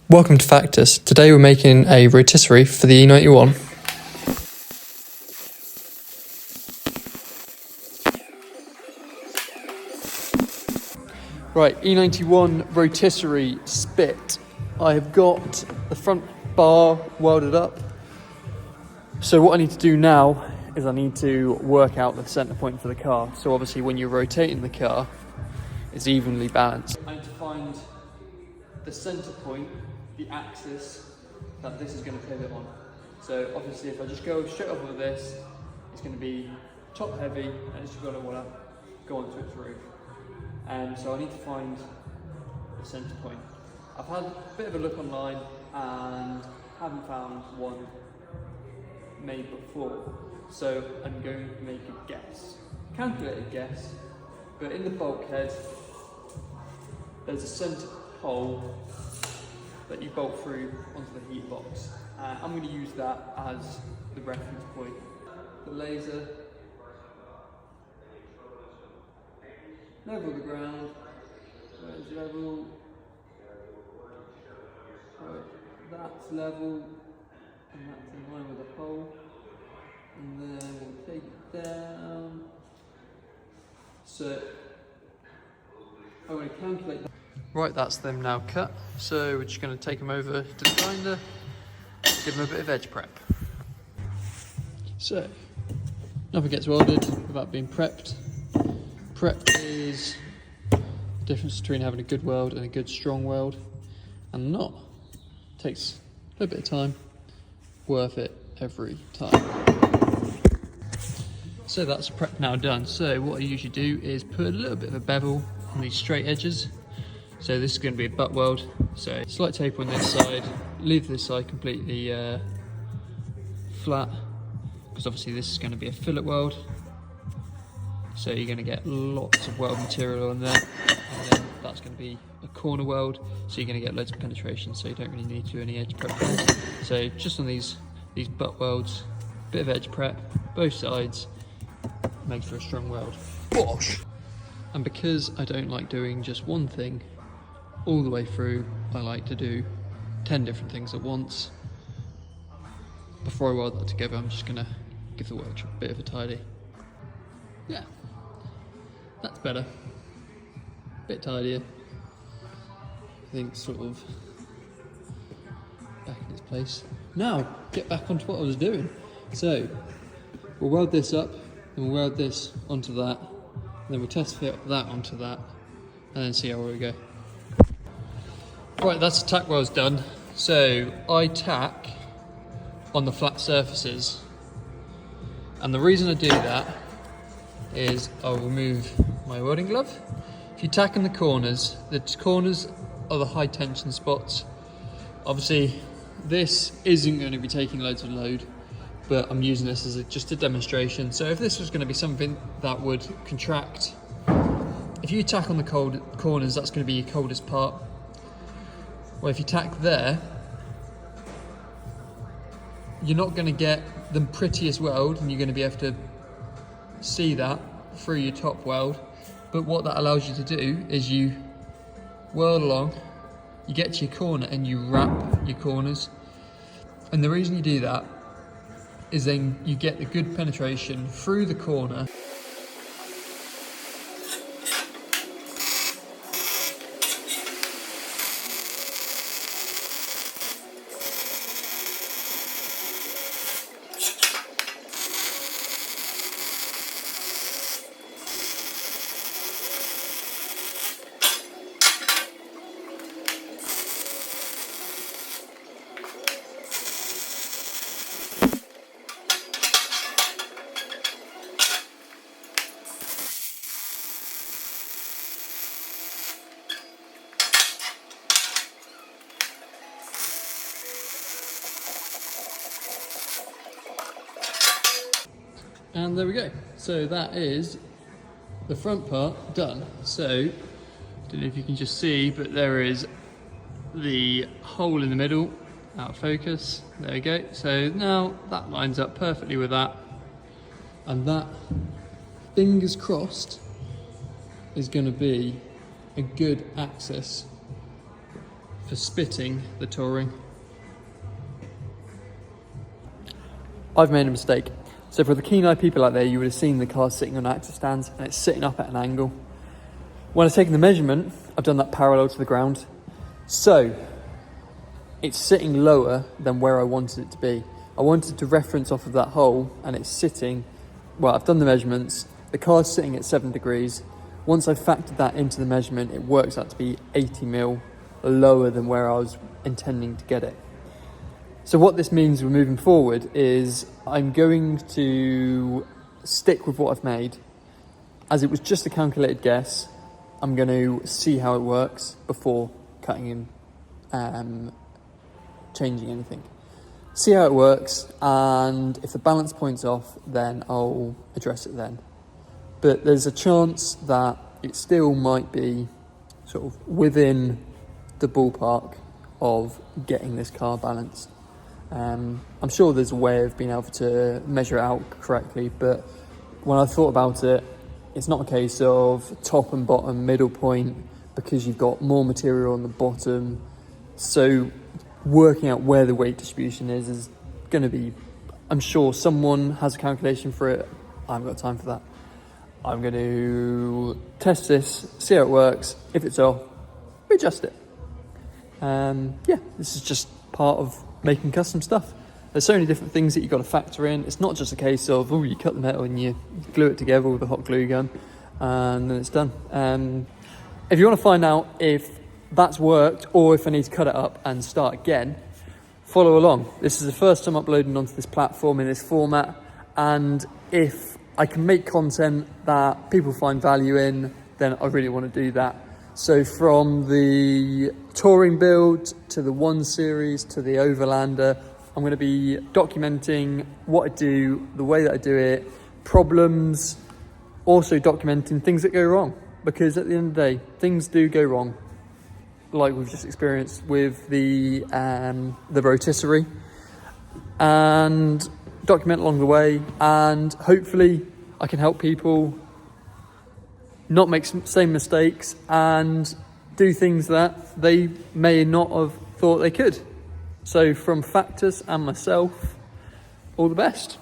Welcome to Factus. Today we're making a rotisserie for the e91. Right, e91 rotisserie spit. I have got the front bar welded up. So what I need to do now is I need to work out the centre point for the car. So obviously when you're rotating the car, it's evenly balanced. I need to find the centre point, the axis that this is going to pivot on. So obviously if I just go straight over this, it's going to be top heavy and it's just going to want to go onto its roof. And so I need to find the centre point. I've had a bit of a look online and haven't found one made before. So I'm going to make a guess, calculated guess, but in the bulkhead there's a centre hole that you bolt through onto the heat box. I'm going to use that as the reference point. The laser, level the ground, where's level, right, that's level, and that's in line with the hole, and then we'll take it down. So I'm going to calculate that. Right, that's them now cut, so we're just going to take them over to the grinder, give them a bit of edge prep. So, nothing gets welded without being prepped. Prep is the difference between having a good weld and a good strong weld, and not. Takes a little bit of time, worth it every time. So that's prep now done. So what I usually do is put a little bit of a bevel on these straight edges. So this is going to be a butt weld, so slight tape on this side, leave this side completely flat, because obviously this is going to be a fillet weld, so you're going to get lots of weld material on there, and then that's going to be a corner weld, so you're going to get loads of penetration, so you don't really need to do any edge prep there. So just on these butt welds, bit of edge prep, both sides, makes for a strong weld. Bosh! And because I don't like doing just one thing all the way through, I like to do 10 different things at once. Before I weld that together, I'm just going to give the workshop a bit of a tidy. Yeah, that's better. Bit tidier. I think sort of back in its place. Now, get back onto what I was doing. So, we'll weld this up, and we'll weld this onto that, and then we'll test fit that onto that, and then see how we go. Right, that's the tack welds done. So I tack on the flat surfaces, and the reason I do that is I'll remove my welding glove. If you tack in the corners are the high tension spots. Obviously this isn't going to be taking loads of load, but I'm using this as just a demonstration. So if this was going to be something that would contract, if you tack on the corners, that's going to be your coldest part. Well, if you tack there, you're not going to get the prettiest weld, and you're going to be able to see that through your top weld. But what that allows you to do is you weld along, you get to your corner and you wrap your corners. And the reason you do that is then you get the good penetration through the corner. And there we go. So that is the front part done. So, don't know if you can just see, but there is the hole in the middle, out of focus. There we go. So now that lines up perfectly with that. And that, fingers crossed, is going to be a good access for spitting the touring. I've made a mistake. So for the keen-eyed people out there, you would have seen the car sitting on axle stands and it's sitting up at an angle. When I've taken the measurement, I've done that parallel to the ground. So it's sitting lower than where I wanted it to be. I wanted to reference off of that hole and it's sitting, well, I've done the measurements. The car's sitting at 7 degrees. Once I've factored that into the measurement, it works out to be 80 mil lower than where I was intending to get it. So what this means we're moving forward is I'm going to stick with what I've made. As it was just a calculated guess, I'm going to see how it works before cutting and changing anything. See how it works, and if the balance point's off, then I'll address it then. But there's a chance that it still might be sort of within the ballpark of getting this car balanced. I'm sure there's a way of being able to measure it out correctly, but when I thought about it, it's not a case of top and bottom, middle point, because you've got more material on the bottom. So working out where the weight distribution is going to be, I'm sure someone has a calculation for it. I haven't got time for that. I'm going to test this, see how it works. If it's off, readjust it. Yeah, this is just part of making custom stuff. There's so many different things that you've got to factor in. It's not just a case of, oh, you cut the metal and you glue it together with a hot glue gun and then it's done. If you want to find out if that's worked or if I need to cut it up and start again, follow along. This is the first time uploading onto this platform in this format, and if I can make content that people find value in, then I really want to do that. So from the touring build to the 1 Series to the Overlander, I'm going to be documenting what I do, the way that I do it, problems, also documenting things that go wrong. Because at the end of the day, things do go wrong. Like we've just experienced with the rotisserie. And document along the way, and hopefully I can help people not make same mistakes and do things that they may not have thought they could. So from Factus and myself, all the best.